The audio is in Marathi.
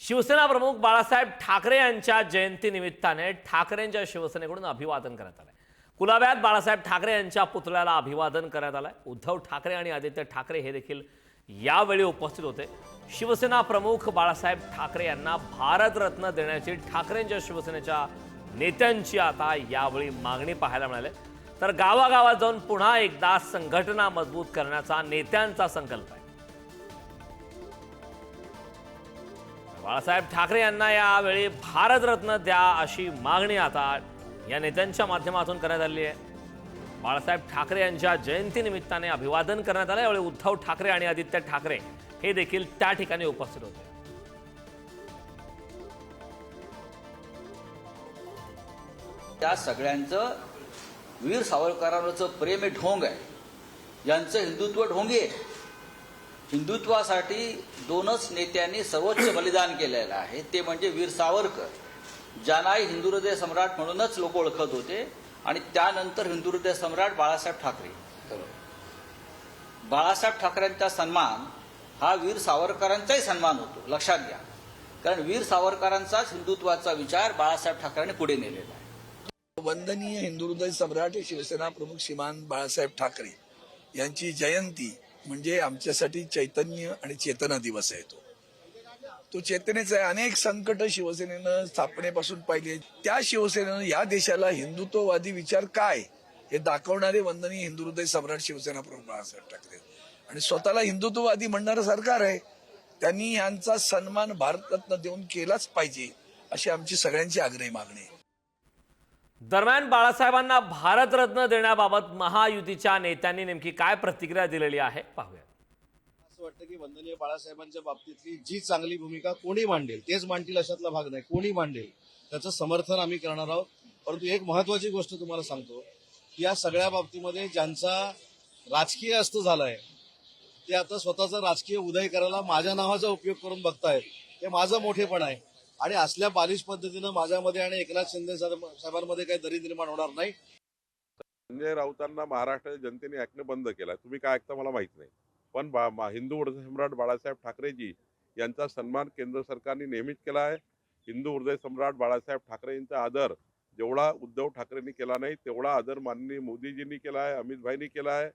शिवसेना प्रमुख बाळासाहेब ठाकरे यांच्या जयंतीनिमित्ताने ठाकरेंच्या शिवसेनेकडून अभिवादन करण्यात आलंय। कुलाब्यात बाळासाहेब ठाकरे यांच्या पुतळ्याला अभिवादन करण्यात आलंय। उद्धव ठाकरे आणि आदित्य ठाकरे हे देखील यावेळी उपस्थित होते। शिवसेना प्रमुख बाळासाहेब ठाकरे यांना भारतरत्न देण्याची ठाकरेंच्या शिवसेनेच्या नेत्यांची आता यावेळी मागणी पाहायला मिळाली। तर गावागावात जाऊन पुन्हा एकदा संघटना मजबूत करण्याचा नेत्यांचा संकल्प आहे। बाळासाहेब ठाकरे यांना यावेळी भारतरत्न द्या अशी मागणी आता या नेत्यांच्या माध्यमातून करण्यात आली आहे। बाळासाहेब ठाकरे यांच्या जयंतीनिमित्ताने अभिवादन करण्यात आले। यावेळी उद्धव ठाकरे आणि आदित्य ठाकरे हे देखील त्या ठिकाणी उपस्थित होते। त्या सगळ्यांचं वीर सावरकरांवरचं प्रेम हे ढोंग आहे। यांचं हिंदुत्व ढोंगी आहे। हिंदुत्वासाठी दोनच नेत्यांनी सर्वोच्च बलिदान केलेलं आहे, ते म्हणजे वीर सावरकर, ज्यांनाही हिंदू हृदय सम्राट म्हणूनच लोक ओळखत होते, आणि त्यानंतर हिंदू हृदय सम्राट बाळासाहेब ठाकरे। बाळासाहेब ठाकरेंचा सन्मान हा वीर सावरकरांचाही सन्मान होतो, लक्षात घ्या। कारण वीर सावरकरांचाच हिंदुत्वाचा विचार बाळासाहेब ठाकरेंनी पुढे नेलेला आहे। वंदनीय हिंदू हृदय सम्राट शिवसेना प्रमुख श्रीमान बाळासाहेब ठाकरे यांची जयंती म्हणजे आमच्यासाठी चैतन्य आणि चेतना दिवस आहे। तो चेतनेचा आहे। अनेक संकट शिवसेनेनं स्थापनेपासून पाहिले, त्या शिवसेनेनं या देशाला हिंदुत्ववादी विचार काय हे दाखवणारे वंदनीय हिंदू हृदय सम्राट शिवसेना प्रमुख बाळासाहेब ठाकरे, आणि स्वतःला हिंदुत्ववादी म्हणणारं सरकार आहे। त्यांनी यांचा सन्मान भारतरत्न देऊन केलाच पाहिजे अशी आमची सगळ्यांची आग्रही मागणी आहे। दरम्यान बाळासाहेबांना भारतरत्न देण्याबाबत महायुतीच्या नेत्यांनी नेमकी काय प्रतिक्रिया दिलेली आहे पाहूया। असं वाटतं की वंदनीय बाळासाहेबांच्या बाबतीतली जी चांगली भूमिका कोणी मांडेल तेच मांडतील अशातला भाग नाही। कोणी मांडेल त्याचं समर्थन आम्ही करणार आहोत। परंतु एक महत्वाची गोष्ट तुम्हाला सांगतो की या सगळ्या बाबतीमध्ये ज्यांचा राजकीय अस्त झालाय ते आता स्वतःचा राजकीय उदय करायला माझ्या नावाचा उपयोग करून बघतायत। ते माझं मोठेपण आहे, आणि असल्या बालिश पद्धतीनं माझ्यामध्ये आणि एकनाथ शिंदे साहेबांमध्ये काही दरी निर्माण होणार नाही। संजय राऊतांना महाराष्ट्राच्या जनतेने ऐकणं बंद केलं। तुम्ही काय ऐकता मला माहित नाही, पण हिंदू हृदय सम्राट बाळासाहेब ठाकरेजी यांचा सन्मान केंद्र सरकारने नेहमीच केला आहे। हिंदू हृदय सम्राट बाळासाहेब ठाकरे यांचा आदर जेवढा उद्धव ठाकरेंनी केला नाही तेवढा आदर माननीय मोदीजींनी केला आहे, अमित भाईंनी केला आहे।